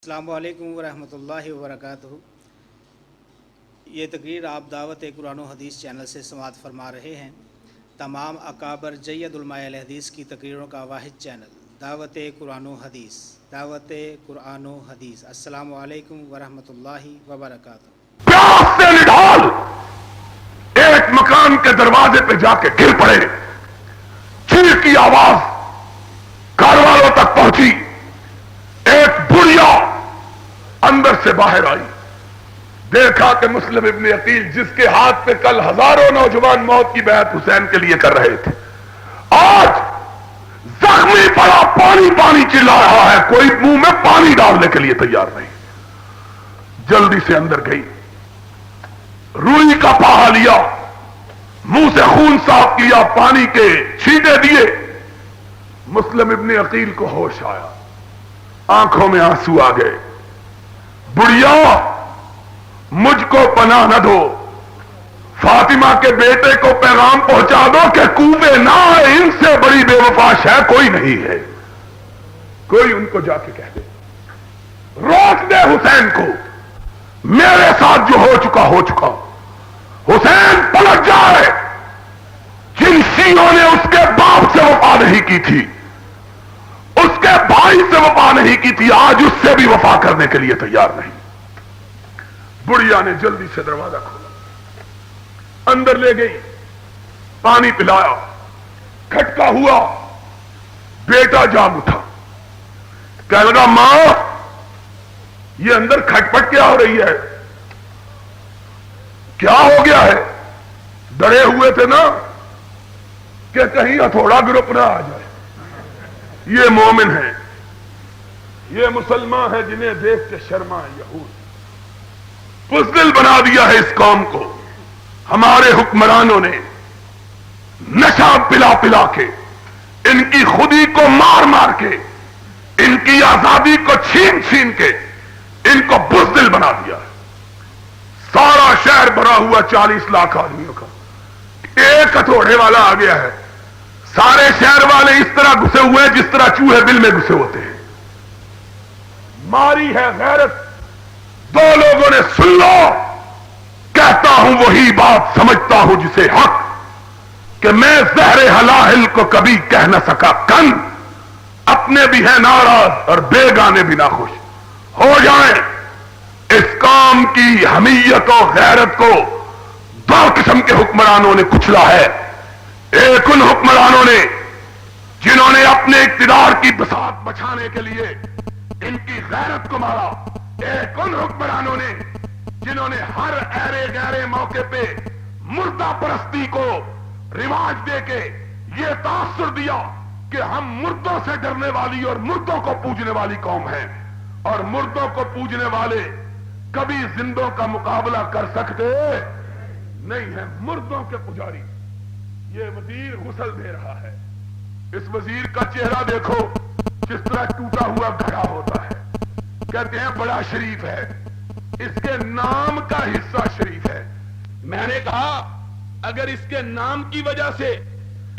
السلام علیکم ورحمۃ اللہ وبرکاتہ۔ یہ تقریر آپ دعوت قرآن و حدیث چینل سے سماعت فرما رہے ہیں۔ تمام اکابر جید علماء اہل حدیث کی تقریروں کا واحد چینل دعوت قرآن و حدیث۔ دعوت قرآن و حدیث۔ السلام علیکم ورحمۃ اللہ وبرکاتہ۔ پیاس سے نڈھال ایک مکان کے دروازے پہ جا کے گر پڑے، چیخ کی آواز گھر والوں تک پہنچی، ایک بڑھیا اندر سے باہر آئی، دیکھا کہ مسلم ابن عقیل جس کے ہاتھ پہ کل ہزاروں نوجوان موت کی بیعت حسین کے لیے کر رہے تھے، آج زخمی پڑا پانی پانی چلا رہا ہے، کوئی منہ میں پانی ڈالنے کے لیے تیار نہیں۔ جلدی سے اندر گئی، روئی کا پاہا لیا، منہ سے خون صاف کیا، پانی کے چھینٹے دیے، مسلم ابن عقیل کو ہوش آیا، آنکھوں میں آنسو آ گئے۔ بڑھیا مجھ کو پناہ نہ دو، فاطمہ کے بیٹے کو پیغام پہنچا دو کہ کوفے نہ آئے، ان سے بڑی بے وفا شے کوئی نہیں ہے۔ کوئی ان کو جا کے کہہ دے، روک دے حسین کو، میرے ساتھ جو ہو چکا ہو چکا، حسین پلٹ جائے۔ جن شیعوں نے اس کے باپ سے وفا نہیں کی تھی، اس کے بھائی سے وفا نہیں کی تھی، آج اس سے بھی وفا کرنے کے لیے تیار نہیں۔ بڑھیا نے جلدی سے دروازہ کھولا، اندر لے گئی، پانی پلایا، کھٹکا ہوا، بیٹا جاگ اٹھا، کہنے لگا ماں یہ اندر کھٹپٹ کیا ہو رہی ہے؟ کیا ہو گیا ہے؟ ڈرے ہوئے تھے نا کہ کہیں ہتھوڑا گروپ نہ آ جائے۔ یہ مومن ہے، یہ مسلمان ہے جنہیں دیکھ کے شرما ہے یہود۔ بزدل بنا دیا ہے اس قوم کو ہمارے حکمرانوں نے، نشہ پلا پلا کے، ان کی خودی کو مار مار کے، ان کی آزادی کو چھین چھین کے ان کو بزدل بنا دیا ہے۔ سارا شہر بھرا ہوا 40 لاکھ آدمیوں کا، ایک ہتھوڑے والا آ گیا ہے، سارے شہر والے اس طرح گھسے ہوئے جس طرح چوہے بل میں گھسے ہوتے ہیں۔ ماری ہے غیرت، دو لوگوں نے سن لو، کہتا ہوں وہی بات سمجھتا ہوں جسے حق، کہ میں زہر ہلاہل کو کبھی کہہ نہ سکا کن، اپنے بھی ہیں ناراض اور بے گانے بھی ناخوش ہو جائیں۔ اس قوم کی حمیت و غیرت کو دو قسم کے حکمرانوں نے کچلا ہے۔ ایک ان حکمرانوں نے جنہوں نے اپنے اقتدار کی بساط بچانے کے لیے ان کی غیرت کو مارا، ایک ان حکمرانوں نے جنہوں نے ہر ایرے گہرے موقع پہ مردہ پرستی کو رواج دے کے یہ تاثر دیا کہ ہم مردوں سے ڈرنے والی اور مردوں کو پوجنے والی قوم ہیں، اور مردوں کو پوجنے والے کبھی زندوں کا مقابلہ کر سکتے نہیں ہیں، مردوں کے پجاری۔ یہ وزیر غسل دے رہا ہے، اس وزیر کا چہرہ دیکھو جس طرح ٹوٹا ہوا گھڑا ہوتا ہے، کہتے ہیں بڑا شریف ہے، اس کے نام کا حصہ شریف ہے۔ میں نے کہا اگر اس کے نام کی وجہ سے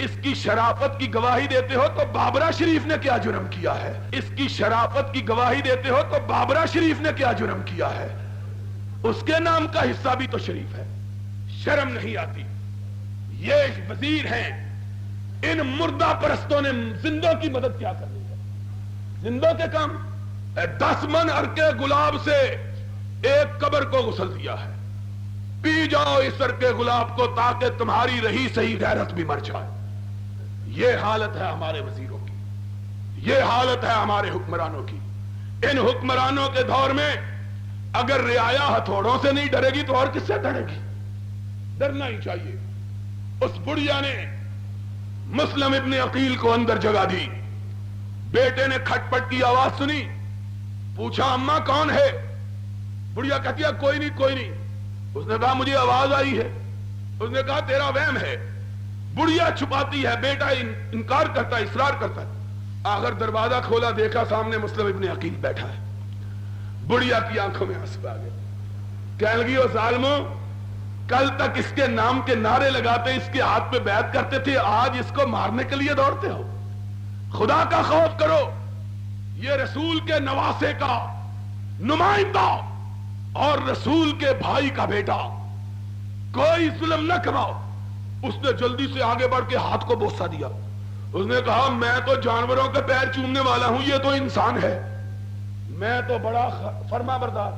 اس کی شرافت کی گواہی دیتے ہو تو بابرہ شریف نے کیا جرم کیا ہے؟ اس کی شرافت کی گواہی دیتے ہو تو بابرہ شریف نے کیا جرم کیا ہے؟ اس کے نام کا حصہ بھی تو شریف ہے، شرم نہیں آتی؟ یہ وزیر ہیں، ان مردہ پرستوں نے زندوں کی مدد کیا کرنی ہے؟ زندوں کے کام 10 من عرقے گلاب سے ایک قبر کو غسل دیا ہے، پی جاؤ اس عرقے گلاب کو تاکہ تمہاری رہی صحیح غیرت بھی مر جائے۔ یہ حالت ہے ہمارے وزیروں کی، یہ حالت ہے ہمارے حکمرانوں کی۔ ان حکمرانوں کے دور میں اگر رعایا ہتھوڑوں سے نہیں ڈرے گی تو اور کس سے ڈرے گی؟ ڈرنا ہی چاہیے۔ اس بڑھیا نے مسلم ابن عقیل کو اندر جگہ دی، بیٹے نے کھٹپٹ کی آواز سنی، پوچھا اماں کون ہے؟ بڑھیا کہتی ہے کوئی نہیں کوئی نہیں۔ اس نے کہا مجھے آواز آئی ہے۔ اس نے کہا تیرا وہم ہے۔ بڑھیا چھپاتی ہے، بیٹا انکار کرتا ہے، اصرار کرتا ہے۔ آخر دروازہ کھولا، دیکھا سامنے مسلم ابن عقیل بیٹھا ہے۔ بڑھیا کی آنکھوں میں آنسو آ گئے، کہنے لگی او ظالمو، کل تک اس کے نام کے نعرے لگاتے، اس کے ہاتھ پہ بیعت کرتے تھے، آج اس کو مارنے کے لیے دوڑتے ہو؟ خدا کا خوف کرو، یہ رسول کے نواسے کا نمائندہ اور رسول کے بھائی کا بیٹا کوئی ظلم نہ کراؤ. اس نے جلدی سے آگے بڑھ کے ہاتھ کو بوسہ دیا. اس نے کہا میں تو جانوروں کے پیر چومنے والا ہوں, یہ تو انسان ہے. میں تو بڑا فرما بردار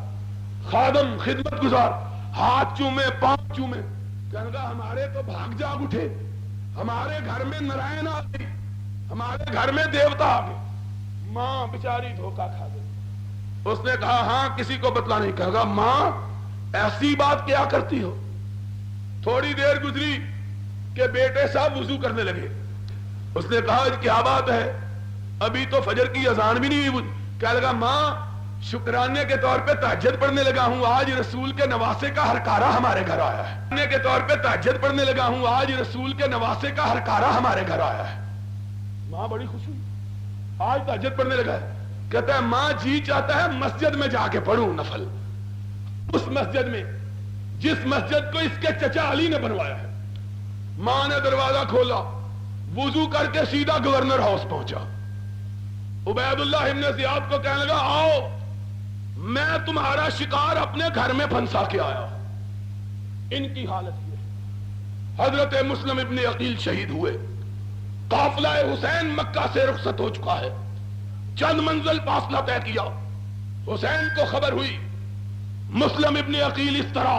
خادم خدمت گزار, ہاتھ چومے پاؤں چومے. کہنے لگا ہمارے تو بھاگ جاگ اٹھے, ہمارے گھر میں نارائن آ گئی, ہمارے گھر میں دیوتا آ گئے. ماں بیچاری دھوکہ کھا گئی. اس نے کہا ہاں کسی کو بتلا نہیں. کہا ماں ایسی بات کیا کرتی ہو. تھوڑی دیر گزری کہ بیٹے صاحب وضو کرنے لگے. اس نے کہا کیا بات ہے, ابھی تو فجر کی اذان بھی نہیں ہوئی. کہنے لگا ماں شکرانے کے طور پہ تہجد پڑھنے لگا ہوں, آج رسول کے نواسے کا ہرکارہ ہمارے گھر آیا ہے. کے طور پہ تہجد پڑھنے لگا ہوں, آج رسول کے نواسے کا ہرکارہ ہمارے گھر آیا ہے. ماں بڑی خوش ہوئی, آج تہجد پڑھنے لگا ہے. کہتا ہے ماں جی چاہتا ہے مسجد میں جا کے پڑھوں نفل, اس مسجد میں جس مسجد کو اس کے چچا علی نے بنوایا ہے. ماں نے دروازہ کھولا, وضو کر کے سیدھا گورنر ہاؤس پہنچا. عبید اللہ ابن زیاد کو کہنے لگا آؤ میں تمہارا شکار اپنے گھر میں پھنسا کے آیا. ان کی حالت یہ, حضرت مسلم ابن عقیل شہید ہوئے. قافلہ حسین مکہ سے رخصت ہو چکا ہے, چند منزل فاصلہ طے کیا. حسین کو خبر ہوئی مسلم ابن عقیل اس طرح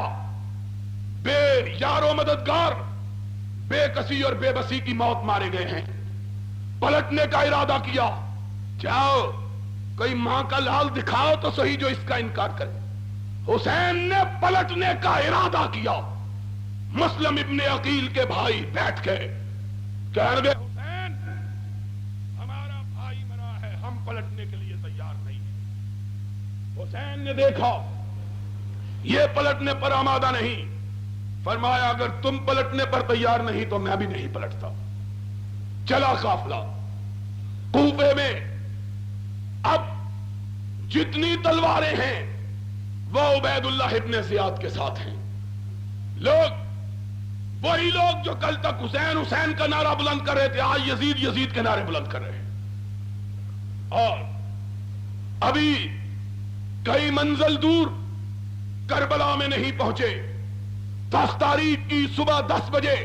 بے یار و مددگار, بے کسی اور بے بسی کی موت مارے گئے ہیں. پلٹنے کا ارادہ کیا, جاؤ کوئی ماں کا لال دکھاؤ تو صحیح جو اس کا انکار کرے. حسین نے پلٹنے کا ارادہ کیا. مسلم ابن عقیل کے بھائی بیٹھ گئے, کہنے لگے حسین ہمارا بھائی مرا ہے, ہم پلٹنے کے لیے تیار نہیں ہیں. حسین نے دیکھا یہ پلٹنے پر آمادہ نہیں, فرمایا اگر تم پلٹنے پر تیار نہیں تو میں بھی نہیں پلٹتا. چلا قافلہ کوفے میں. اب جتنی تلواریں ہیں وہ عبید اللہ ابن زیاد کے ساتھ ہیں. لوگ وہی لوگ جو کل تک حسین حسین کا نعرہ بلند کر رہے تھے, آج یزید یزید کے نعرے بلند کر رہے ہیں. اور ابھی کئی منزل دور کربلا میں نہیں پہنچے. 10 تاریخ کی صبح 10 بجے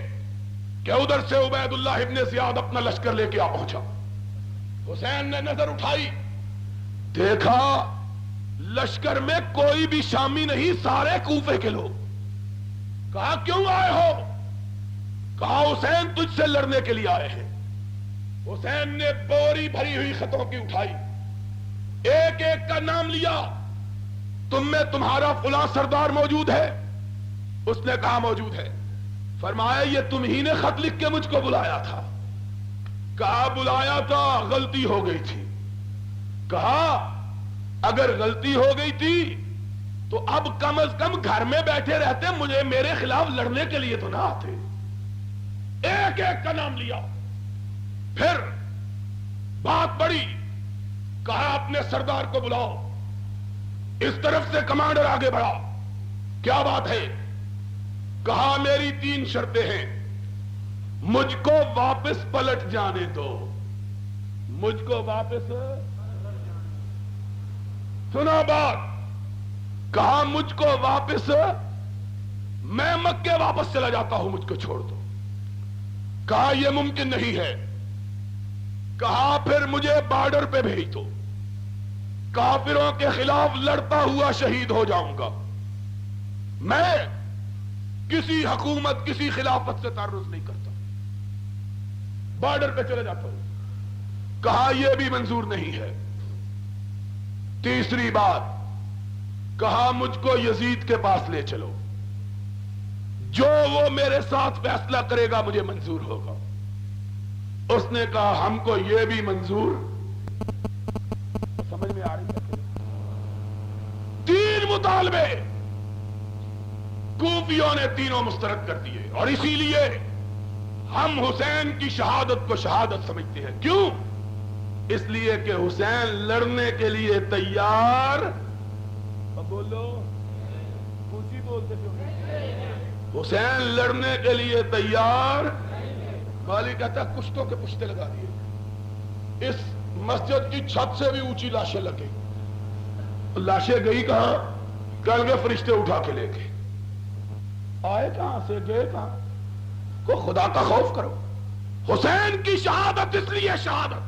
کہ ادھر سے عبید اللہ ابن زیاد اپنا لشکر لے کے آ پہنچا. حسین نے نظر اٹھائی, دیکھا لشکر میں کوئی بھی شامی نہیں, سارے کوفے کے لوگ. کہا کیوں آئے ہو؟ کہا حسین تجھ سے لڑنے کے لیے آئے ہیں. حسین نے بوری بھری ہوئی خطوں کی اٹھائی, ایک ایک کا نام لیا. تم میں تمہارا فلاں سردار موجود ہے؟ اس نے کہا موجود ہے. فرمایا یہ تم ہی نے خط لکھ کے مجھ کو بلایا تھا؟ کہا بلایا تھا, غلطی ہو گئی تھی. کہا اگر غلطی ہو گئی تھی تو اب کم از کم گھر میں بیٹھے رہتے, مجھے میرے خلاف لڑنے کے لیے تو نہ آتے. ایک ایک کا نام لیا. پھر بات بڑی, کہا اپنے سردار کو بلاؤ. اس طرف سے کمانڈر آگے بڑھا, کیا بات ہے؟ کہا میری 3 شرطیں ہیں. مجھ کو واپس پلٹ جانے دو. مجھ کو واپس, سنا بات, کہا مجھ کو واپس, میں مکے واپس چلا جاتا ہوں, مجھ کو چھوڑ دو. کہا یہ ممکن نہیں ہے. کہا پھر مجھے بارڈر پہ بھیج دو, کافروں کے خلاف لڑتا ہوا شہید ہو جاؤں گا. میں کسی حکومت کسی خلافت سے تعرض نہیں کرتا, بارڈر پہ چلے جاتا ہوں. کہا یہ بھی منظور نہیں ہے. تیسری بات, کہا مجھ کو یزید کے پاس لے چلو, جو وہ میرے ساتھ فیصلہ کرے گا مجھے منظور ہوگا. اس نے کہا ہم کو یہ بھی منظور. سمجھ میں آ رہی ہے؟ 3 مطالبے کوفیوں نے تینوں مسترد کر دیے, اور اسی لیے ہم حسین کی شہادت کو شہادت سمجھتے ہیں. کیوں؟ اس لیے کہ حسین لڑنے کے لیے تیار. اب بولو, اونچی بولتے کیوں؟ حسین لڑنے کے لیے تیار. مالی کہتا ہے کشتوں کے پشتے لگا دیے, اس مسجد کی چھت سے بھی اونچی لاشیں لگیں. لاشیں گئی کہاں؟ کل کے فرشتے اٹھا کے لے گئے. آئے کہاں سے گئے کہاں؟ کو خدا کا خوف کرو. حسین کی شہادت اس لیے شہادت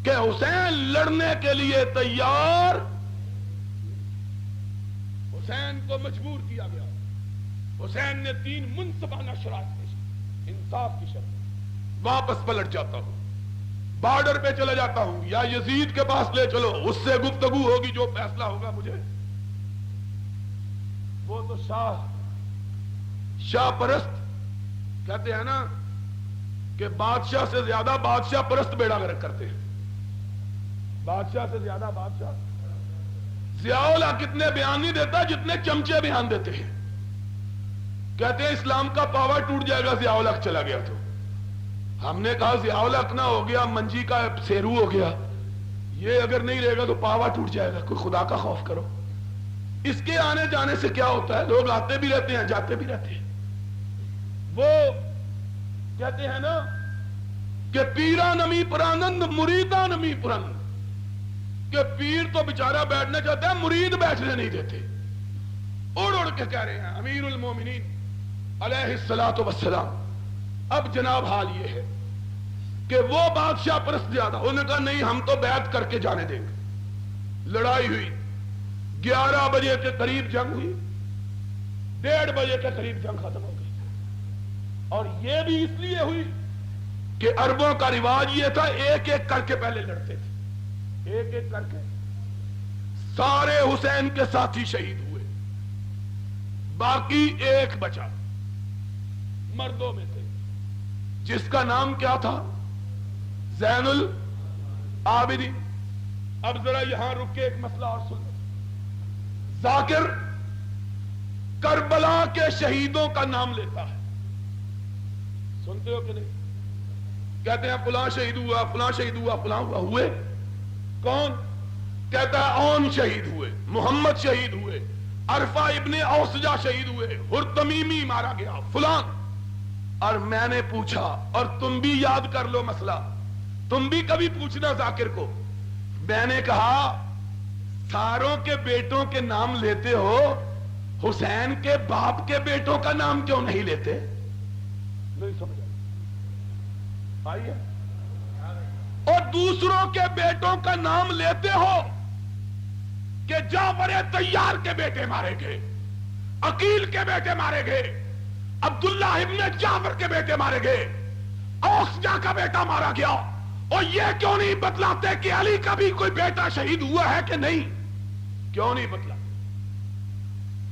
کہ حسین لڑنے کے لیے تیار. حسین کو مجبور کیا گیا. حسین نے 3 منصفانہ شرائط پیش کی. انصاف کی شرط: واپس پلٹ جاتا ہوں، بارڈر پہ چلا جاتا ہوں، یا یزید کے پاس لے چلو، اس سے گفتگو ہوگی، جو فیصلہ ہوگا مجھے. وہ تو شاہ پرست کہتے ہیں نا کہ بادشاہ سے زیادہ بادشاہ پرست بیڑا گرک کرتے ہیں. بادشاہ سے زیادہ بادشاہ. ضیاء الحق کتنے بیان نہیں دیتا جتنے چمچے بیان دیتے ہیں. کہتے ہیں اسلام کا پاور ٹوٹ جائے گا ضیاء الحق چلا گیا تو. ہم نے کہا ضیاء الحق نہ ہو گیا، منجی کا سیرو ہو گیا، یہ اگر نہیں رہے گا تو پاور ٹوٹ جائے گا. کوئی خدا کا خوف کرو. اس کے آنے جانے سے کیا ہوتا ہے؟ لوگ آتے بھی رہتے ہیں، جاتے بھی رہتے ہیں. وہ کہتے ہیں نا کہ پیرا نمی پرانند مریدا نمی پرند، کہ پیر تو بیچارہ بیٹھنا چاہتا ہے، مرید بیٹھنے نہیں دیتے. اڑ اڑ کے کہہ رہے ہیں امیر المومنین علیہ الصلوۃ والسلام. اب جناب حال یہ ہے کہ وہ بادشاہ پرست زیادہ، انہوں نے کہا نہیں ہم تو بیعت کر کے جانے دیں گے. لڑائی ہوئی، 11 بجے کے قریب جنگ ہوئی، 1:30 بجے کے قریب جنگ ختم ہو گئی. اور یہ بھی اس لیے ہوئی کہ عربوں کا رواج یہ تھا ایک ایک کر کے پہلے لڑتے تھے. ایک ایک کر کے سارے حسین کے ساتھی شہید ہوئے، باقی ایک بچا مردوں میں سے، جس کا نام کیا تھا؟ زین العابدین. اب ذرا یہاں رک کے ایک مسئلہ اور سن لو. ذاکر کربلا کے شہیدوں کا نام لیتا ہے. سنتے ہو کہ نہیں؟ کہتے ہیں فلاں شہید ہوا، فلاں شہید ہوا، فلاں ہوا. ہوئے کون؟ کہتا ہے اون شہید ہوئے، محمد شہید ہوئے، عرفہ ابن اوسجہ شہید ہوئے، ہرتمیمی مارا گیا، فلاں. اور میں نے پوچھا، اور تم بھی یاد کر لو مسئلہ، تم بھی کبھی پوچھنا ذاکر کو. میں نے کہا ساروں کے بیٹوں کے نام لیتے ہو، حسین کے باپ کے بیٹوں کا نام کیوں نہیں لیتے؟ نہیں سمجھا؟ آئیے. اور دوسروں کے بیٹوں کا نام لیتے ہو کہ جعفر طیار کے بیٹے مارے گئے، عقیل کے بیٹے مارے گئے، عبداللہ ابن جعفر کے بیٹے مارے گئے، اوسجہ کا بیٹا مارا گیا. اور یہ کیوں نہیں بتلاتے کہ علی کا بھی کوئی بیٹا شہید ہوا ہے کہ نہیں؟ کیوں نہیں بتلاتے؟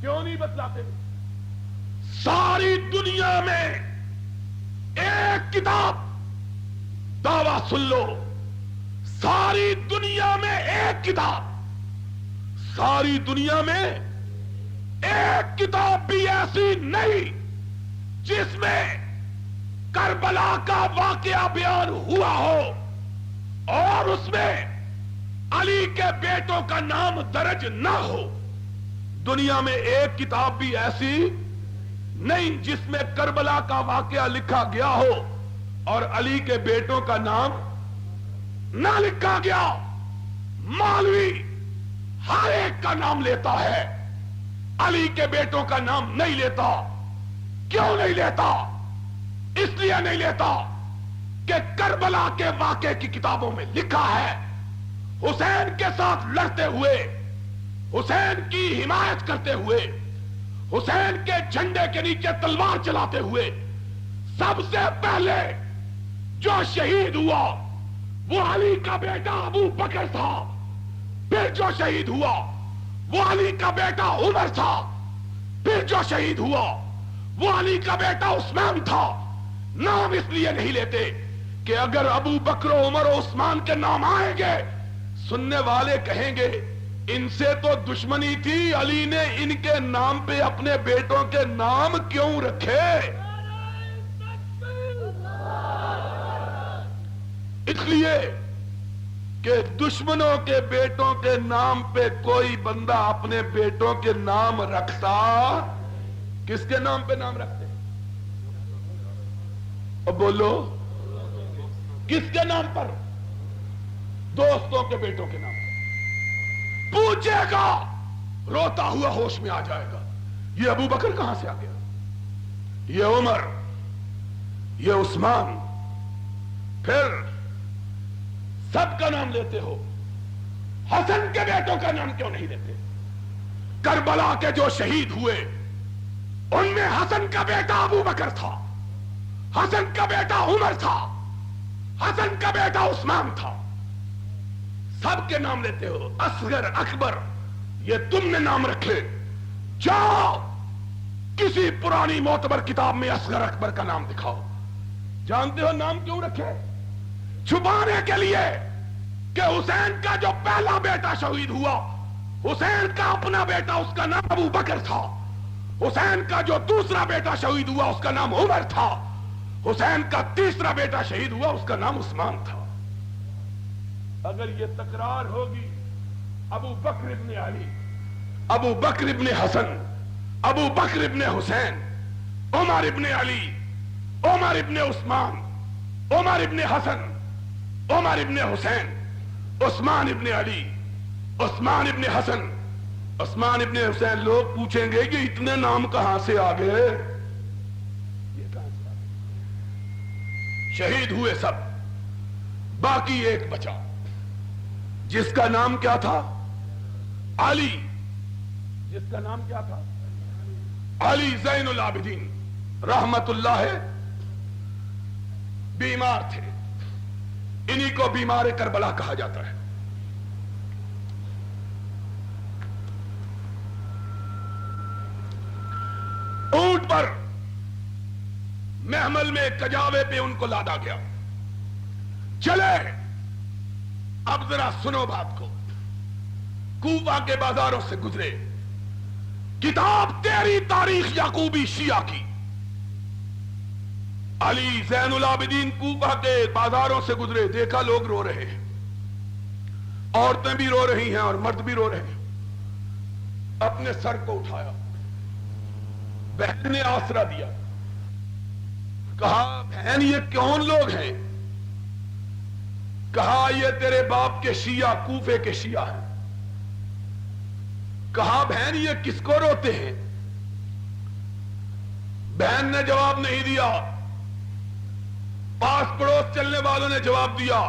کیوں نہیں بتلاتے؟ ساری دنیا میں ایک کتاب، دعویٰ سن لو، ساری دنیا میں ایک کتاب، ساری دنیا میں ایک کتاب بھی ایسی نہیں جس میں کربلا کا واقعہ بیان ہوا ہو اور اس میں علی کے بیٹوں کا نام درج نہ ہو. دنیا میں ایک کتاب بھی ایسی نہیں جس میں کربلا کا واقعہ لکھا گیا ہو اور علی کے بیٹوں کا نام نہ لکھا گیا. مولوی ہر ایک کا نام لیتا ہے، علی کے بیٹوں کا نام نہیں لیتا. کیوں نہیں لیتا؟ اس لیے نہیں لیتا کہ کربلا کے واقعے کی کتابوں میں لکھا ہے حسین کے ساتھ لڑتے ہوئے، حسین کی حمایت کرتے ہوئے، حسین کے جھنڈے کے نیچے تلوار چلاتے ہوئے سب سے پہلے جو شہید ہوا وہ علی کا بیٹا ابو بکر تھا. پھر جو شہید ہوا وہ علی کا بیٹا عمر تھا. پھر جو شہید ہوا وہ علی کا بیٹا عثمان تھا. نام اس لیے نہیں لیتے کہ اگر ابو بکر و عمر و عثمان کے نام آئیں گے سننے والے کہیں گے ان سے تو دشمنی تھی، علی نے ان کے نام پہ اپنے بیٹوں کے نام کیوں رکھے؟ اس لیے کہ دشمنوں کے بیٹوں کے نام پہ کوئی بندہ اپنے بیٹوں کے نام رکھتا. کس کے نام پہ نام رکھتے؟ اب بولو کس کے نام پر؟ دوستوں کے بیٹوں کے نام پر. پوچھے گا روتا ہوا ہوش میں آ جائے گا، یہ ابو بکر کہاں سے آ گیا، یہ عمر، یہ عثمان، پھر سب کا نام لیتے ہو، حسن کے بیٹوں کا نام کیوں نہیں لیتے؟ کربلا کے جو شہید ہوئے ان میں حسن کا بیٹا ابو بکر تھا، حسن کا بیٹا عمر تھا، حسن کا بیٹا عثمان تھا، سب کے نام لیتے ہو، اصغر اکبر یہ تم نے نام رکھے، جاؤ کسی پرانی معتبر کتاب میں اصغر اکبر کا نام دکھاؤ۔ جانتے ہو نام کیوں رکھے؟ چھپانے کے لیے کہ حسین کا جو پہلا بیٹا شہید ہوا، حسین کا اپنا بیٹا اس کا نام ابو بکر تھا، حسین کا جو دوسرا بیٹا شہید ہوا اس کا نام عمر تھا، حسین کا تیسرا بیٹا شہید ہوا اس کا نام عثمان تھا۔ اگر یہ تکرار ہوگی، ابو بکر ابن علی، ابو بکر ابن حسن، ابو بکر ابن حسین، عمر ابن علی، عمر ابن عثمان، عمر ابن حسن، عمر ابن حسین، عثمان ابن علی، عثمان ابن حسن، عثمان ابن حسین، لوگ پوچھیں گے کہ اتنے نام کہاں سے آ گئے؟ یہ کہاں سے آ گئے؟ شہید ہوئے سب، باقی ایک بچا جس کا نام کیا تھا؟ علی، جس کا نام کیا تھا؟ علی زین العابدین رحمت اللہ ہے۔ بیمار تھے، انہی کو بیمار کربلا کہا جاتا ہے۔ اونٹ پر محمل میں کجاوے پہ ان کو لادا گیا، چلے اب ذرا سنو بات کو، کوفہ کے بازاروں سے گزرے، کتاب تیری تاریخ یعقوبی شیعہ کی، علی زین العابدین کوفہ کے بازاروں سے گزرے، دیکھا لوگ رو رہے ہیں، عورتیں بھی رو رہی ہیں اور مرد بھی رو رہے ہیں، اپنے سر کو اٹھایا، بہن نے آسرا دیا، کہا بہن یہ کون لوگ ہیں؟ کہا یہ تیرے باپ کے شیعہ، کوفے کے شیعہ ہیں۔ کہا بہن یہ کس کو روتے ہیں؟ بہن نے جواب نہیں دیا، پاس پڑوس چلنے والوں نے جواب دیا،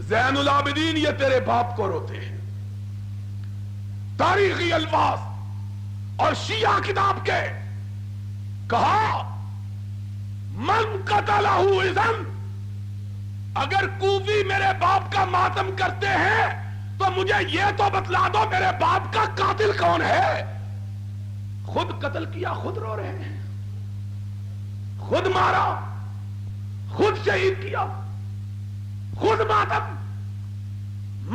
زین العابدین یہ تیرے باپ کو روتے ہیں۔ تاریخی الفاظ اور شیعہ کتاب کے، کہا من قتلہ اذن، اگر کوفی میرے باپ کا ماتم کرتے ہیں تو مجھے یہ تو بتلا دو میرے باپ کا قاتل کون ہے؟ خود قتل کیا، خود رو رہے ہیں، خود مارا، خود شہید کیا، خود ماتم۔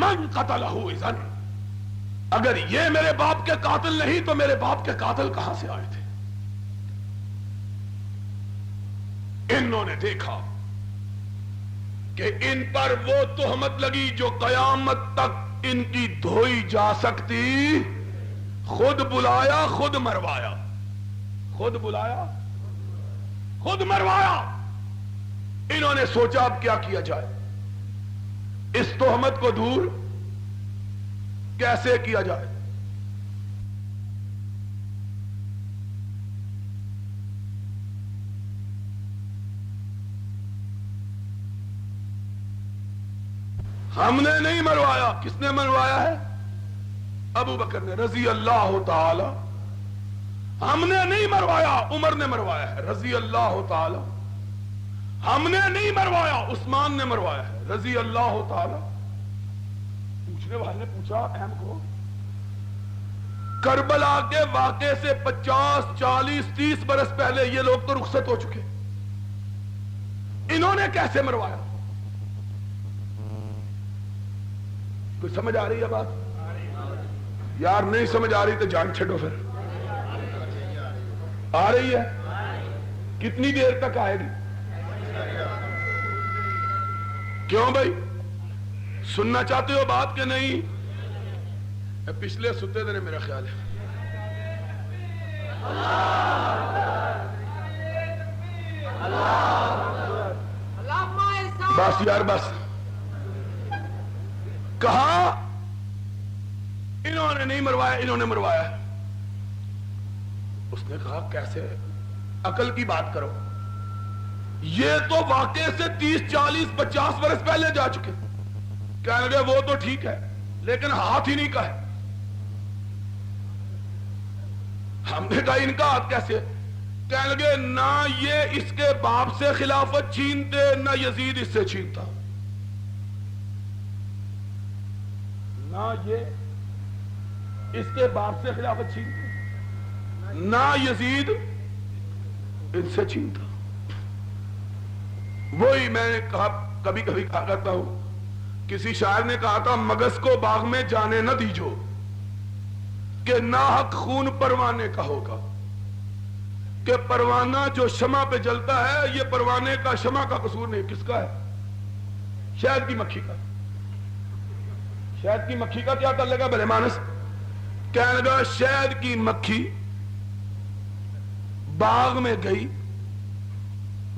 من قتلہ اذن، اگر یہ میرے باپ کے قاتل نہیں تو میرے باپ کے قاتل کہاں سے آئے تھے؟ انہوں نے دیکھا کہ ان پر وہ تہمت لگی جو قیامت تک ان کی دھوئی جا سکتی، خود بلایا خود مروایا، خود بلایا خود مروایا۔ انہوں نے سوچا اب کیا کیا جائے، اس تہمت کو دور کیسے کیا جائے؟ ہم نے نہیں مروایا، کس نے مروایا ہے؟ ابو بکر نے رضی اللہ تعالی۔ ہم نے نہیں مروایا، عمر نے مروایا ہے رضی اللہ تعالی۔ ہم نے نہیں مروایا، عثمان نے مروایا ہے رضی اللہ تعالی۔ پوچھنے والے نے پوچھا اہم کو، کربلا کے واقعے سے 50 40 30 برس پہلے یہ لوگ تو رخصت ہو چکے، انہوں نے کیسے مروایا؟ کوئی سمجھ آ رہی ہے بات؟ یار نہیں سمجھ آ رہی تو جان چھڑو، پھر آ رہی ہے؟ کتنی دیر تک آئے گی؟ کیوں بھائی سننا چاہتے ہو بات کہ نہیں؟ پچھلے ستے دن میرا خیال ہے بس یار بس، کہا انہوں نے نہیں مروایا، انہوں نے مروایا۔ اس نے کہا کیسے؟ عقل کی بات کرو، یہ تو واقعے سے 30 40 50 برس پہلے جا چکے۔ کہنے لگے وہ تو ٹھیک ہے لیکن ہاتھ ہی نہیں کا ہے۔ ہم نے کہا ان کا ہاتھ کیسے؟ کہنے لگے نہ یہ اس کے باپ سے خلافت چھینتے نہ یزید اس سے چھینتا، نہ یہ اس کے باپ سے خلافت چھینتے نہ یزید ان سے چھینتا۔ وہی میں نے کہا، کبھی کبھی کہا کرتا ہوں، کسی شاعر نے کہا تھا مگس کو باغ میں جانے نہ دیجو کہ ناحق خون پروانے کا ہوگا، کہ پروانہ جو شمع پہ جلتا ہے یہ پروانے کا شمع کا قصور نہیں، کس کا ہے؟ شہد کی مکھی کا۔ شہد کی مکھی کا کیا تعلق ہے بھلے مانس؟ کہنے لگا شہد کی مکھی باغ میں گئی،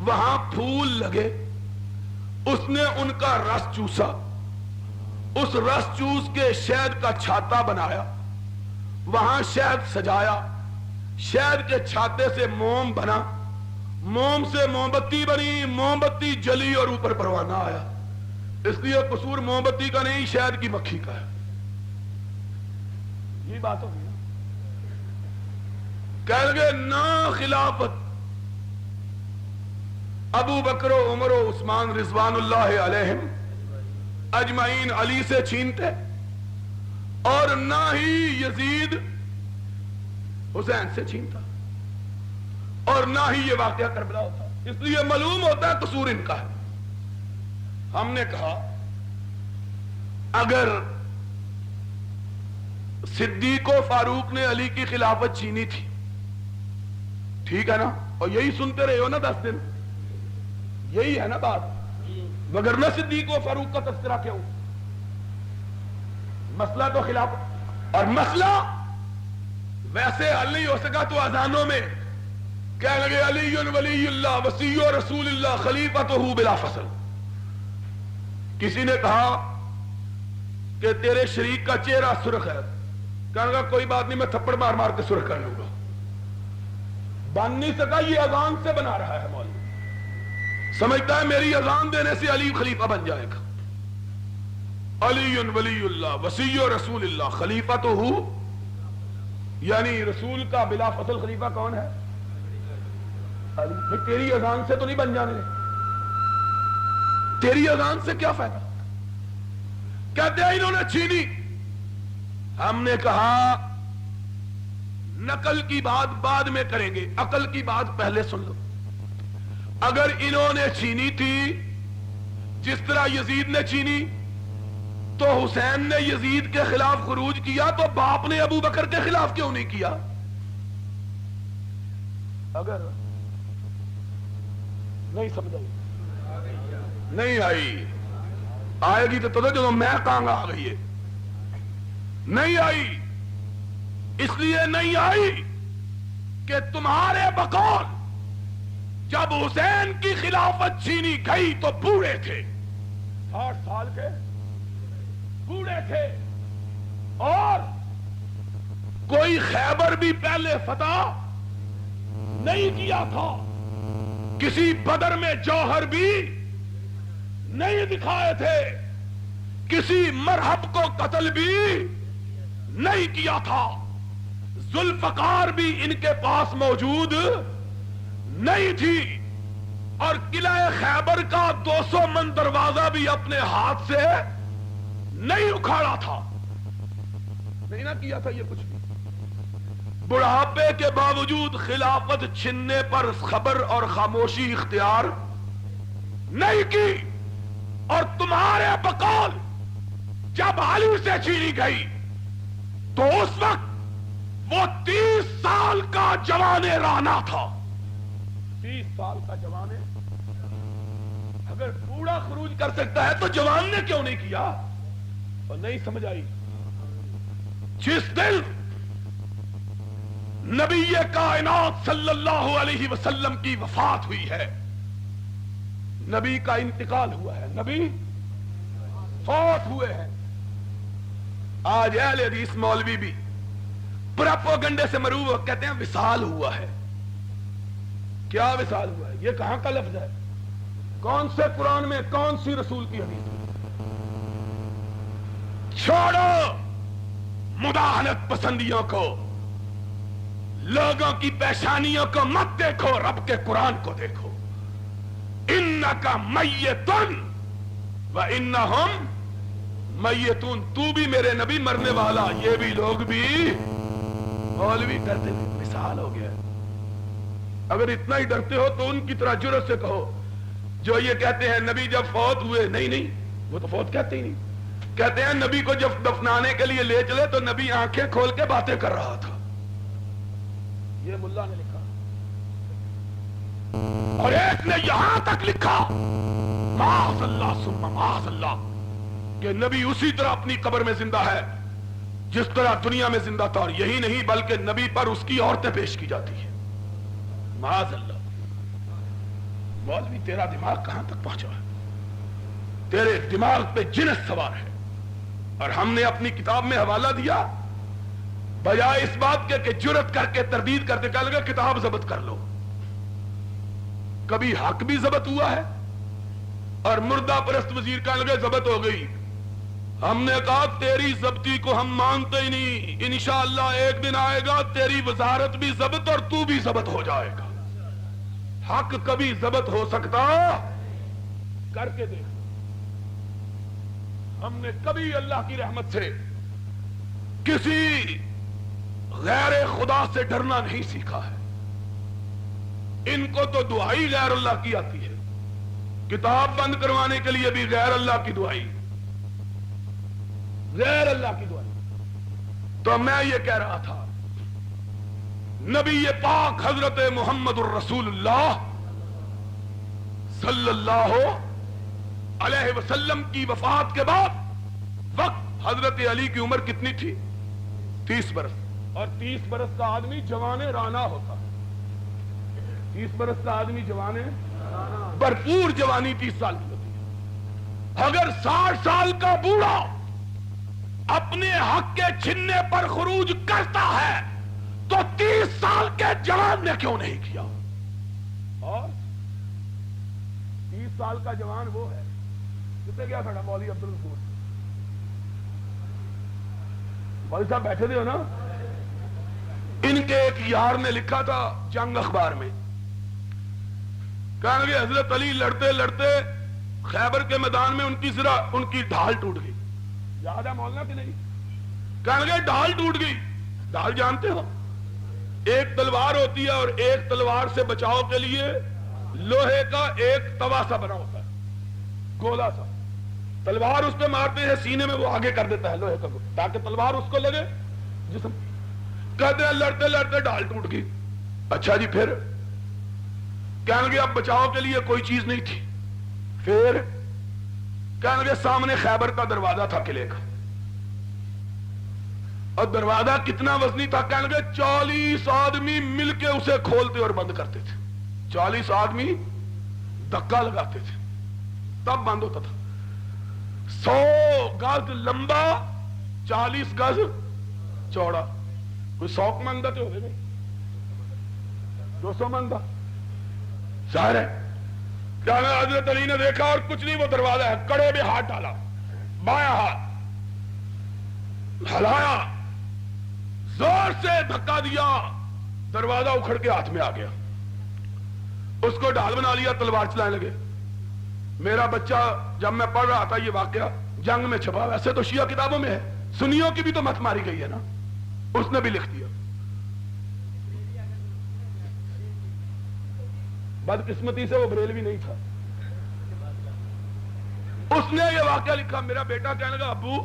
وہاں پھول لگے، اس نے ان کا رس چوسا، اس رس چوس کے شہد کا چھاتا بنایا، وہاں شہد سجایا، شہد کے چھاتے سے موم بنا، موم سے موم بتی بنی، موم بتی جلی اور اوپر پروانہ آیا۔ اس لیے قصور موم بتی کا نہیں، شہد کی مکھی کا ہے۔ یہ بات ہوگی۔ کہہ لگے نہ خلافت ابو بکر و عمر و عثمان رضوان اللہ علیہم اجمعین علی سے چھینتے، اور نہ ہی یزید حسین سے چھینتا، اور نہ ہی یہ واقعہ کربلا ہوتا۔ اس لیے معلوم ہوتا ہے قصور ان کا ہے۔ ہم نے کہا اگر صدیق و فاروق نے علی کی خلافت چھینی تھی، ٹھیک ہے نا، اور یہی سنتے رہے ہو نا 10 دن، یہی ہے نا بات، وگرنہ صدیق و فاروق کا تذکرہ کیا ہو؟ مسئلہ تو خلافت، اور مسئلہ ویسے حل نہیں ہو سکا تو اذانوں میں کہنے لگے علی ولی اللہ وصی رسول اللہ خلیفۃہ بلا فصل۔ کسی نے کہا کہ تیرے شریک کا چہرہ سرخ ہے، کہنے لگا کوئی بات نہیں، میں تھپڑ مار مار کے سرخ کر لوں گا۔ بن نہیں سکا، یہ اذان سے بنا رہا ہے مولوی، سمجھتا ہے میری اذان دینے سے علی خلیفہ بن جائے گا۔ علی ولی اللہ وصی رسول اللہ خلیفۃہ، یعنی رسول کا بلا فصل خلیفہ کون ہے؟ علی۔ تیری اذان سے تو نہیں بن جانے، تیری اذان سے کیا فائدہ؟ کہتے ہیں انہوں نے چھینی۔ ہم نے کہا نقل کی بات بعد میں کریں گے، عقل کی بات پہلے سن لو۔ اگر انہوں نے چھینی تھی جس طرح یزید نے چھینی، تو حسین نے یزید کے خلاف خروج کیا تو باپ نے ابو بکر کے خلاف کیوں نہیں کیا؟ اگر نہیں سمجھائی، نہیں آئی، آئے گی تو جو میں کہاں گا آ گئی ہے، نہیں آئی۔ اس لیے نہیں آئی کہ تمہارے بقول جب حسین کی خلافت چھینی گئی تو بوڑھے تھے، 60 سال کے بوڑھے تھے، اور کوئی خیبر بھی پہلے فتح نہیں کیا تھا، کسی بدر میں جوہر بھی نہیں دکھائے تھے، کسی مرحب کو قتل بھی نہیں کیا تھا، ذوالفقار بھی ان کے پاس موجود نہیں تھی، اور قلعہ خیبر کا 200 من دروازہ بھی اپنے ہاتھ سے نہیں اکھاڑا تھا، نہیں نہ کیا تھا یہ کچھ بھی۔ بڑھاپے کے باوجود خلافت چھننے پر خبر اور خاموشی اختیار نہیں کی، اور تمہارے بقول جب علی سے چھینی گئی تو اس وقت وہ 30 سال کا جوان رانا تھا، 30 سال کا جوان۔ اگر بوڑھا خروج کر سکتا ہے تو جوان نے کیوں نہیں کیا؟ اور نہیں سمجھ آئی۔ جس دن نبی کائنات صلی اللہ علیہ وسلم کی وفات ہوئی ہے، نبی کا انتقال ہوا ہے، نبی فوت ہوئے ہیں، آج اہل حدیث مولوی بھی پراپوگنڈے سے مروب ہو کہتے ہیں وصال ہوا ہے. کیا وصال ہوا ہے؟ یہ کہاں کا لفظ ہے؟ کون سے قرآن میں، کون سی رسول کی حدیث میں؟ چھوڑو مداہنت پسندیوں کو، لوگوں کی پیشانیوں کو مت دیکھو، رب کے قرآن کو دیکھو. انکا میتن وانہم میتون. تو بھی میرے نبی مرنے والا، یہ بھی لوگ بھی. مولوی ڈرتے ہیں، مثال ہو گیا. اگر اتنا ہی ڈرتے ہو تو ان کی طرح جرأت سے کہو جو یہ کہتے ہیں نبی جب فوت ہوئے. نہیں وہ تو فوت کہتے ہی نہیں. کہتے ہیں نبی کو جب دفنانے کے لیے لے چلے تو نبی آنکھیں کھول کے باتیں کر رہا تھا. یہ ملا نے لکھا. اور ایک نے یہاں تک لکھا معاذ اللہ ثم معاذ اللہ کہ نبی اسی طرح اپنی قبر میں زندہ ہے جس طرح دنیا میں زندہ تھا. اور یہی نہیں بلکہ نبی پر اس کی عورتیں پیش کی جاتی ہیں. معاذ اللہ. مولوی تیرا دماغ کہاں تک پہنچا ہے؟ تیرے دماغ پہ جنس سوار ہے. اور ہم نے اپنی کتاب میں حوالہ دیا بجائے اس بات کے کہ جرأت کر کے تردید کرتے کہا لگا کتاب ضبط کر لو. کبھی حق بھی ضبط ہوا ہے اور مردہ پرست وزیر کہنے لگے ضبط ہو گئی. ہم نے کہا تیری ضبطی کو ہم مانتے ہی نہیں. انشاءاللہ ایک دن آئے گا تیری وزارت بھی ضبط اور تو بھی ضبط ہو جائے گا. حق کبھی ضبط ہو سکتا کر کے دیکھ. ہم نے کبھی اللہ کی رحمت سے کسی غیر خدا سے ڈرنا نہیں سیکھا ہے. ان کو تو دعائی غیر اللہ کی آتی ہے. کتاب بند کروانے کے لیے بھی غیر اللہ کی دعائی، غیر اللہ کی دعائی. تو میں یہ کہہ رہا تھا نبی پاک حضرت محمد الرسول اللہ صلی اللہ علیہ وسلم کی وفات کے بعد وقت حضرت علی کی عمر کتنی تھی؟ 30 برس. اور 30 برس کا آدمی جوان رانا ہوتا. 30 برس کا آدمی جوان بھرپور جوانی 30 سال کی ہوتی ہے. اگر 60 سال کا بوڑھا اپنے حق کے چھننے پر خروج کرتا ہے تو 30 سال کے جوان نے کیوں نہیں کیا؟ اور 30 سال کا جوان وہ ہے کتنے گیا تھا مولوی عبد الغفور. مولوی صاحب بیٹھے تھے ہو نا. ان کے ایک یار نے لکھا تھا جنگ اخبار میں، کہا کہ حضرت علی لڑتے لڑتے خیبر کے میدان میں ان کی ڈھال ٹوٹ گئی. یاد ہے مولانا کہ نہیں؟ کہنے لگے ڈھال ٹوٹ گئی. ڈھال جانتے ہو ایک تلوار ہوتی ہے اور ایک تلوار سے بچاؤ کے لیے لوہے کا ایک توا سا بنا ہوتا ہے، گولا سا. تلوار اس پہ مارتے ہیں سینے میں، وہ آگے کر دیتا ہے لوہے کا تاکہ تلوار اس کو لگے جسم. کہتے ہیں لڑتے لڑتے ڈھال ٹوٹ گئی. اچھا جی پھر؟ کہنے لگے اب بچاؤ کے لیے کوئی چیز نہیں تھی. پھر کہنے لگے سامنے خیبر کا دروازہ تھا قلعے کا، اور دروازہ کتنا وزنی تھا؟ کہنے لگے 40 آدمی مل کے اسے کھولتے اور بند کرتے تھے. 40 آدمی دھکا لگاتے تھے تب بند ہوتا تھا. 100 گز لمبا 40 گز چوڑا. کوئی 100 من تو ہو گئے 200 من. ظاہر ہے حضرت علی نے دیکھا اور کچھ نہیں، وہ دروازہ ہے، کڑے میں ہاتھ ڈالا، بایاں ہاتھ ہلایا، زور سے دھکا دیا، دروازہ اکھڑ کے ہاتھ میں آ گیا. اس کو ڈھال بنا لیا، تلوار چلانے لگے. میرا بچہ جب میں پڑھ رہا تھا یہ واقعہ جنگ میں چھپا، ویسے تو شیعہ کتابوں میں ہے، سنیوں کی بھی تو مت ماری گئی ہے نا، اس نے بھی لکھ دیا. بدقسمتی سے وہ بریلوی نہیں تھا. اس نے یہ واقعہ لکھا. میرا بیٹا کہنے لگا ابو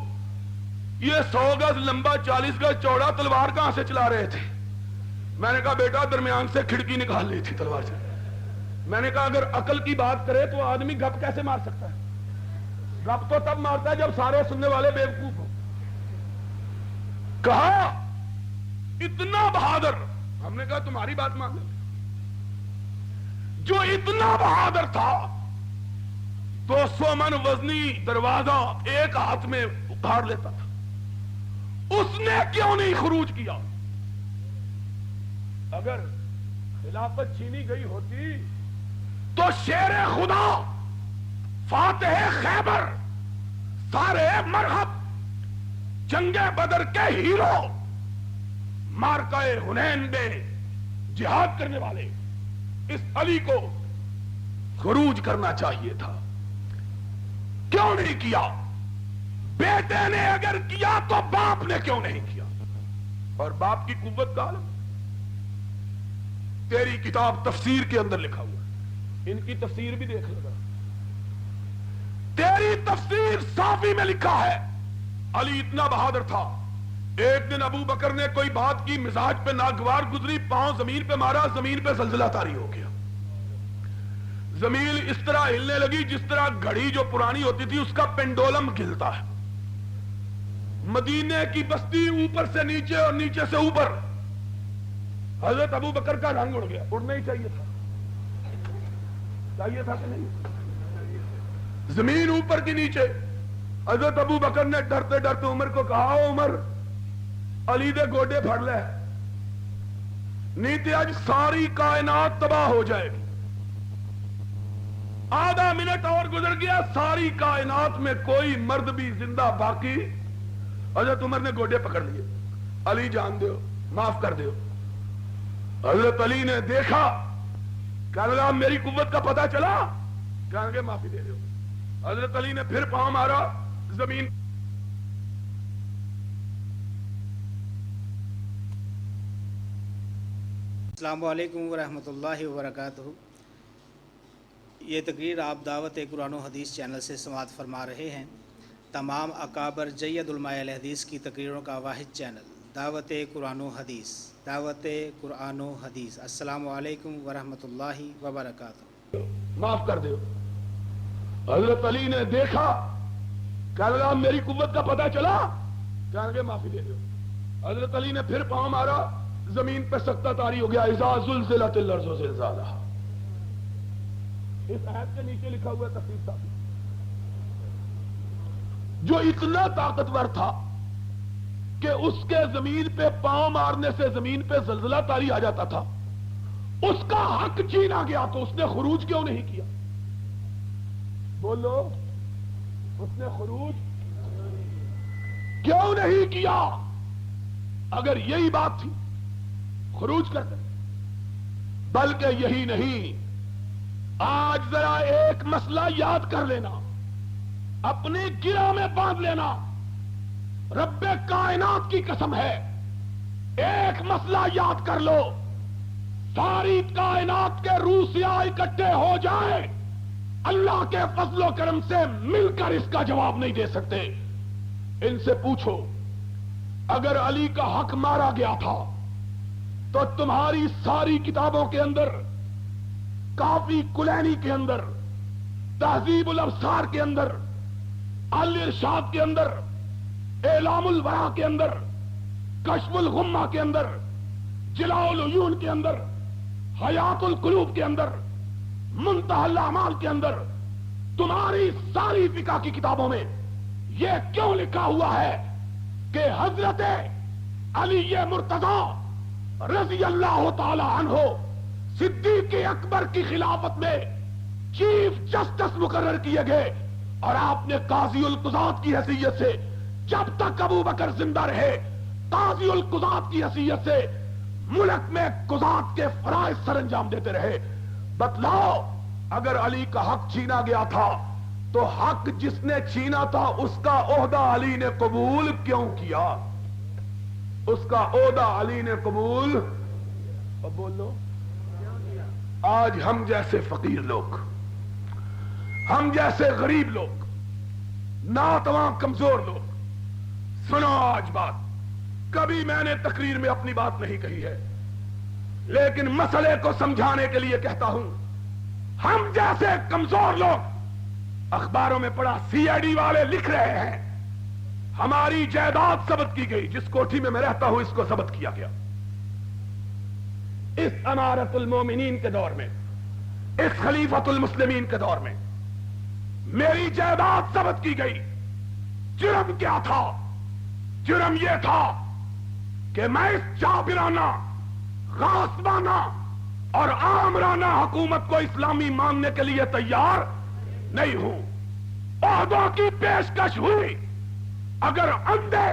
یہ 100 گز لمبا 40 گز چوڑا تلوار کہاں سے چلا رہے تھے؟ میں نے کہا بیٹا درمیان سے کھڑکی نکال لی تھی تلوار سے. میں نے کہا اگر عقل کی بات کرے تو آدمی گپ کیسے مار سکتا ہے؟ گپ تو تب مارتا ہے جب سارے سننے والے بیوقوف ہو. کہا اتنا بہادر. ہم نے کہا تمہاری بات مان لیں. جو اتنا بہادر تھا 200 من وزنی دروازہ ایک ہاتھ میں اکھاڑ لیتا تھا اس نے کیوں نہیں خروج کیا؟ اگر خلافت چھینی گئی ہوتی تو شیر خدا، فاتح خیبر، سارے مرحب، جنگ بدر کے ہیرو، مارکہ حنین میں جہاد کرنے والے اس علی کو خروج کرنا چاہیے تھا، کیوں نہیں کیا؟ بیٹے نے اگر کیا تو باپ نے کیوں نہیں کیا؟ اور باپ کی قوت کا عالم تیری کتاب تفسیر کے اندر لکھا ہوا ہے، ان کی تفسیر بھی دیکھ لگا، تیری تفسیر صافی میں لکھا ہے علی اتنا بہادر تھا، ایک دن ابو بکر نے کوئی بات کی، مزاج پہ ناگوار گزری، پاؤں زمین پہ مارا، زمین پہ زلزلہ طاری ہو گیا، زمین اس طرح ہلنے لگی جس طرح گھڑی جو پرانی ہوتی تھی اس کا پینڈولم ہلتا ہے، مدینے کی بستی اوپر سے نیچے اور نیچے سے اوپر، حضرت ابو بکر کا رنگ اڑ گیا، اڑنا ہی چاہیے تھا کہ نہیں؟ زمین اوپر کی نیچے، حضرت ابو بکر نے ڈرتے ڈرتے عمر کو کہا، عمر علی دے گوڈے پھڑ لے، نہیں تے آج ساری کائنات تباہ ہو جائے گی۔ آدھا منٹ اور گزر گیا، ساری کائنات میں کوئی مرد بھی زندہ باقی، حضرت عمر نے گوڈے پکڑ لیے، علی جان دیو، معاف کر دیو۔ حضرت علی نے دیکھا، کہنے لگا میری قوت کا پتہ چلا، کہنے لگے معافی دے دیو۔ حضرت علی نے پھر پاؤں مارا، زمین السلام علیکم ورحمۃ اللہ وبرکاتہ۔ یہ تقریر آپ دعوت قرآن و حدیث چینل سے سماعت فرما رہے ہیں۔ تمام اکابر جید علماء اہل حدیث کی تقریروں کا واحد چینل دعوت قرآن و حدیث، دعوت قرآن و حدیث۔ السلام علیکم ورحمۃ اللہ وبرکاتہ۔ معاف کر دیو۔ حضرت علی نے دیکھا، کہنے لگا میری قوت کا پتہ چلا، کہنے لگے معافی دے دیو۔ حضرت علی نے پھر پاؤں مارا، زمین پہ سکتہ طاری ہو گیا، اذا زلزلت الارض زلزالہا۔ اس آیت کے نیچے لکھا ہوا ہے تفسیر صاحب، جو اتنا طاقتور تھا کہ اس کے زمین پہ پاؤں مارنے سے زمین پہ زلزلہ طاری آ جاتا تھا، اس کا حق چھینا گیا تو اس نے خروج کیوں نہیں کیا؟ بولو، اس نے خروج کیوں نہیں کیا؟ اگر یہی بات تھی خروج کرتے، بلکہ یہی نہیں، آج ذرا ایک مسئلہ یاد کر لینا، اپنی گرہ میں باندھ لینا، رب کائنات کی قسم ہے، ایک مسئلہ یاد کر لو، ساری کائنات کے روسیا اکٹھے ہو جائیں، اللہ کے فضل و کرم سے مل کر اس کا جواب نہیں دے سکتے۔ ان سے پوچھو، اگر علی کا حق مارا گیا تھا تو تمہاری ساری کتابوں کے اندر، کافی کلینی کے اندر، تہذیب الابصار کے اندر، الارشاد کے اندر، اعلام الورا کے اندر، کشف الغمہ کے اندر، جلاء العیون کے اندر، حیات القلوب کے اندر، منتہی الاعمال کے اندر، تمہاری ساری فقہ کی کتابوں میں یہ کیوں لکھا ہوا ہے کہ حضرت علی مرتضی رضی اللہ تعالی عنہ صدیق اکبر کی خلافت میں چیف جسٹس مقرر کیے گئے، اور آپ نے قاضی القضات کی حیثیت سے جب تک ابو بکر زندہ رہے، قاضی القضات کی حیثیت سے ملک میں قضات کے فرائض سر انجام دیتے رہے۔ بتلاؤ، اگر علی کا حق چھینا گیا تھا تو حق جس نے چھینا تھا اس کا عہدہ علی نے قبول کیوں کیا؟ اس کا عہدہ علی نے قبول، اب بولو، آج ہم جیسے فقیر لوگ، ہم جیسے غریب لوگ، ناتواں کمزور لوگ، سنو آج بات، کبھی میں نے تقریر میں اپنی بات نہیں کہی ہے، لیکن مسئلے کو سمجھانے کے لیے کہتا ہوں، ہم جیسے کمزور لوگ، اخباروں میں پڑھا سی آئی ڈی والے لکھ رہے ہیں ہماری جائیداد ضبط کی گئی، جس کوٹھی میں رہتا ہوں اس کو ضبط کیا گیا، اس امارت المومنین کے دور میں، اس خلیفۃ المسلمین کے دور میں میری جائیداد ضبط کی گئی۔ جرم کیا تھا؟ جرم یہ تھا کہ میں اس جابرانہ، غاصبانہ اور آمرانہ حکومت کو اسلامی ماننے کے لیے تیار نہیں ہوں۔ عہدوں کی پیشکش ہوئی، اگر اندھے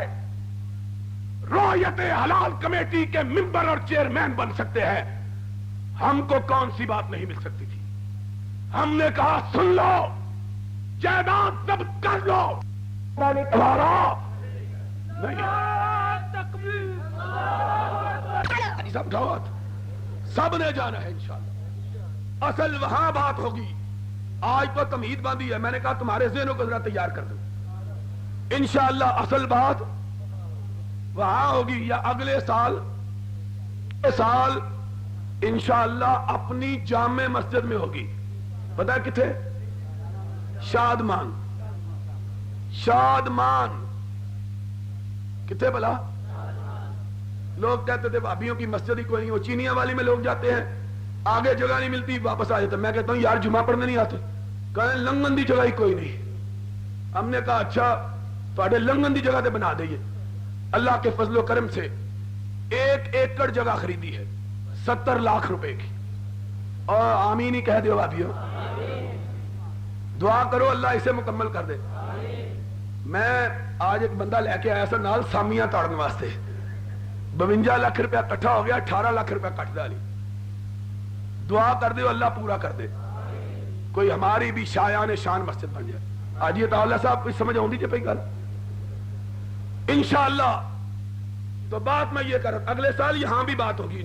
رویت حلال کمیٹی کے ممبر اور چیئرمین بن سکتے ہیں، ہم کو کون سی بات نہیں مل سکتی تھی؟ ہم نے کہا سن لو، جائیداد ضبط کر لو، تمہارا نہیں۔ سب نے جانا ہے انشاءاللہ، اصل وہاں بات ہوگی۔ آج تو تمہید باندھی ہے، میں نے کہا تمہارے ذہنوں کو ذرا تیار کر دوں، انشاءاللہ اصل بات وہاں ہوگی، یا اگلے سال انشاءاللہ اپنی جامع مسجد میں ہوگی۔ پتہ ہے کتنے؟ شادمان کتنے بلا؟ لوگ کہتے تھے بھابیوں کی مسجد ہی کوئی نہیں، وہ چینیاں والی میں لوگ جاتے ہیں، آگے جگہ نہیں ملتی، واپس آ جاتے۔ میں کہتا ہوں یار جمعہ پڑھنے نہیں آتے، کہیں لنگن دی جگہ ہی کوئی نہیں۔ ہم نے کہا اچھا تھوڑے لنگن دی جگہ تے بنا دئیے۔ اللہ کے فضل و کرم سے 1 ایکڑ جگہ خریدی ہے 70 لاکھ روپے کی، اور آمین ہی کہہ دیو بھابیوں، دعا کرو اللہ اسے مکمل کر دے۔ میں آج ایک بندہ لے کے آیا سا نال سامیاں توڑنے واسطے، 52 لاکھ روپیہ کٹھا ہو گیا، 18 لاکھ روپیہ کٹ ڈالی۔ دعا کر دے اللہ پورا کر دے، کوئی ہماری بھی شایان شان مسجد بن جائے۔ آج یہ تعالیٰ صاحب کچھ سمجھ آؤں دیجیے پہ گل انشاءاللہ۔ تو بات میں یہ کر رہا، اگلے سال یہاں بھی بات ہوگی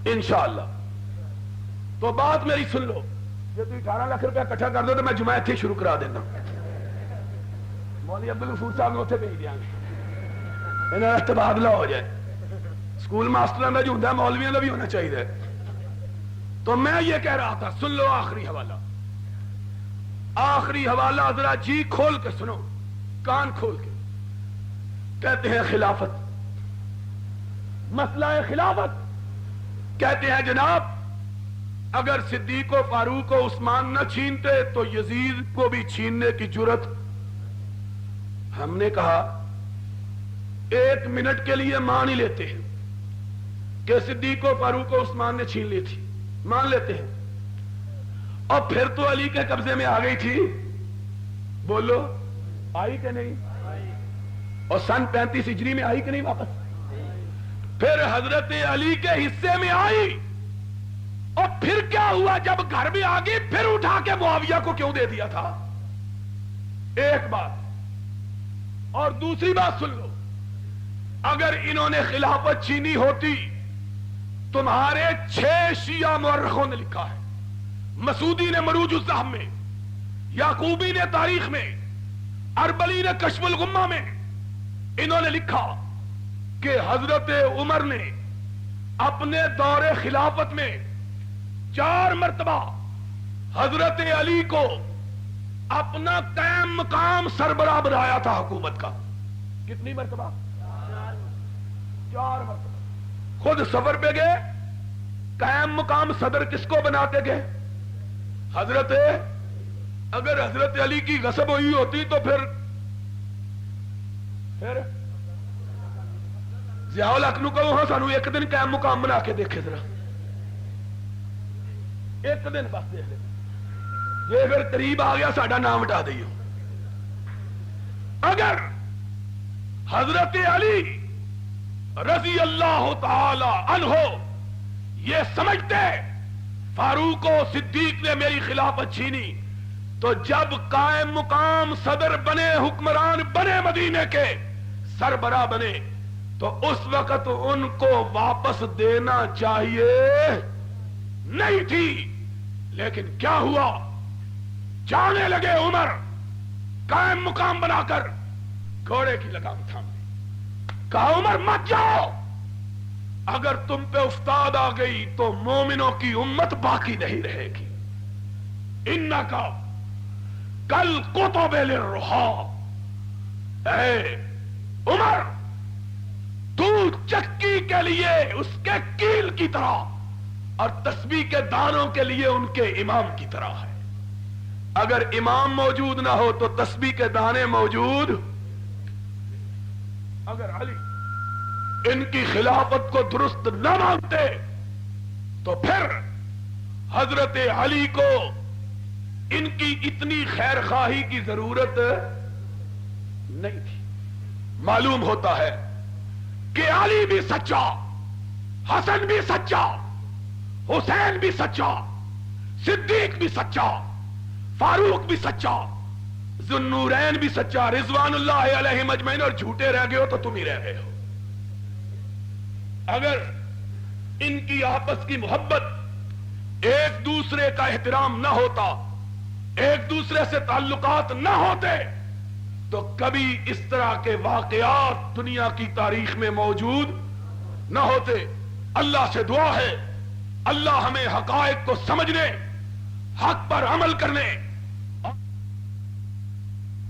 انشاءاللہ۔ تو بات میری سن لو، یہ تو 18 لاکھ روپیہ کٹھا کر دو تو میں جمعہ اتنے شروع کرا دینا۔ مولوی عبدالغفور صاحب نے اتنے بھیج دیا گے، انہیں تبادلہ ہو جائے۔ سکول ماسٹر کا جو ہوتا ہے مولویوں کا بھی ہونا چاہیے۔ تو میں یہ کہہ رہا تھا، سن لو آخری حوالہ ذرا جی کھول کے سنو، کان کھول کے۔ کہتے ہیں خلافت، مسئلہ خلافت، کہتے ہیں جناب اگر صدیق و فاروق و عثمان نہ چھینتے تو یزید کو بھی چھیننے کی جرت۔ ہم نے کہا 1 منٹ کے لیے مان ہی لیتے ہیں کہ صدیق و فاروق و عثمان نے چھین لی تھی، مان لیتے ہیں، اور پھر تو علی کے قبضے میں آ گئی تھی، بولو آئی کہ نہیں؟ اور سن 35 ہجری میں آئی کہ نہیں واپس؟ پھر حضرت علی کے حصے میں آئی، اور پھر کیا ہوا جب گھر میں آ گئی؟ پھر اٹھا کے معاویہ کو کیوں دے دیا تھا؟ ایک بات، اور دوسری بات سن لو، اگر انہوں نے خلافت چھینی ہوتی، تمہارے 6 شیعہ مورخوں نے لکھا ہے، مسعودی نے مروج الذہب میں، یعقوبی نے تاریخ میں، اربلی نے کشف الغمہ میں، انہوں نے لکھا کہ حضرت عمر نے اپنے دور خلافت میں 4 مرتبہ حضرت علی کو اپنا قائم مقام سربراہ بنایا تھا حکومت کا۔ کتنی مرتبہ؟ 4 مرتبہ۔ خود سفر پہ گئے، قائم مقام صدر کس کو بناتے گئے؟ حضرت، اگر حضرت علی کی غصب ہوئی ہوتی تو پھر ضیاء الحق نو کہو ہاں سانو ایک دن قائم مقام بنا کے دیکھے ذرا، ایک دن بس دیکھ لے، یہ پھر قریب آ گیا ساڈا نام ہٹا دئیو۔ اگر حضرت علی رضی اللہ تعالی عنہ یہ سمجھتے فاروق و صدیق نے میری خلافت چھینی، تو جب قائم مقام صدر بنے، حکمران بنے، مدینے کے سربراہ بنے، تو اس وقت ان کو واپس دینا چاہیے نہیں تھی۔ لیکن کیا ہوا؟ جانے لگے عمر، قائم مقام بنا کر گھوڑے کی لگام تھام دی، کہا عمر مت جاؤ، اگر تم پہ افتاد آ گئی تو مومنوں کی امت باقی نہیں رہے گی۔ انکا کل قطب للرحا، اے عمر تو چکی کے لیے اس کے کیل کی طرح اور تسبیح کے دانوں کے لیے ان کے امام کی طرح ہے۔ اگر امام موجود نہ ہو تو تسبیح کے دانے موجود۔ اگر علی ان کی خلافت کو درست نہ مانتے تو پھر حضرت علی کو ان کی اتنی خیر خواہی کی ضرورت نہیں تھی. معلوم ہوتا ہے کہ علی بھی سچا، حسن بھی سچا، حسین بھی سچا، صدیق بھی سچا، فاروق بھی سچا، ذوالنورین بھی سچا، رضوان اللہ علیہم اجمعین، اور جھوٹے رہ گئے ہو تو تم ہی رہ گئے ہو. اگر ان کی آپس کی محبت، ایک دوسرے کا احترام نہ ہوتا، ایک دوسرے سے تعلقات نہ ہوتے تو کبھی اس طرح کے واقعات دنیا کی تاریخ میں موجود نہ ہوتے. اللہ سے دعا ہے اللہ ہمیں حقائق کو سمجھنے، حق پر عمل کرنے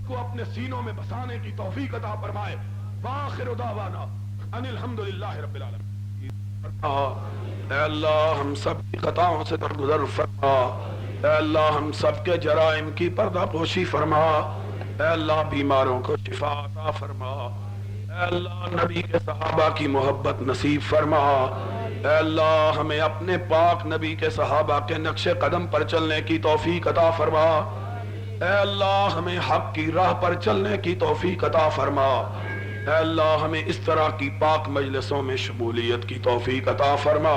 کو اپنے سینوں میں بسانے کی توفیق عطا فرمائے. وآخر دعوانا ان الحمدللہ رب العالمین. اے اللہ ہم سب کی خطاؤں سے درگزر فرما. اے اللہ ہم سب کے جرائم کی پردہ پوشی فرما. اے اللہ بیماروں کو شفا عطا فرما. اے اللہ نبی کے صحابہ کی محبت نصیب فرما. اے اللہ ہمیں اپنے پاک نبی کے صحابہ کے نقش قدم پر چلنے کی توفیق عطا فرما. اے اللہ ہمیں حق کی راہ پر چلنے کی توفیق عطا فرما. اے اللہ ہمیں اس طرح کی پاک مجلسوں میں شمولیت کی توفیق عطا فرما.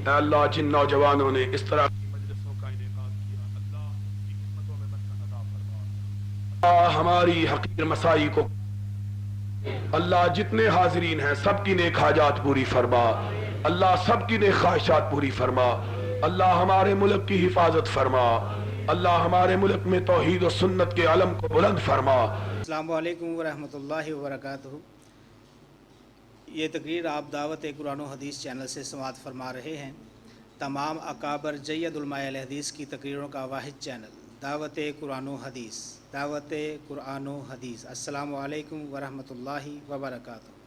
اے اللہ جن نوجوانوں نے اس طرح کی مجلسوں کا انعقاد کیا، اللہ ان کی قسمتوں میں برکت عطا فرما. اللہ ہماری حقیر مسائی کو، اللہ جتنے حاضرین ہیں سب کی نیک حاجات پوری فرما. اللہ سب کی نیک خواہشات پوری فرما. اللہ ہمارے ملک کی حفاظت فرما. اللہ ہمارے ملک میں توحید و سنت کے علم کو بلند فرما. السلام علیکم ورحمۃ اللہ وبرکاتہ. یہ تقریر آپ دعوت قرآن و حدیث چینل سے سماعت فرما رہے ہیں. تمام اکابر جید علماء اہل حدیث کی تقریروں کا واحد چینل دعوت قرآن و حدیث. دعوت قرآن و حدیث. السلام علیکم ورحمۃ اللہ وبرکاتہ.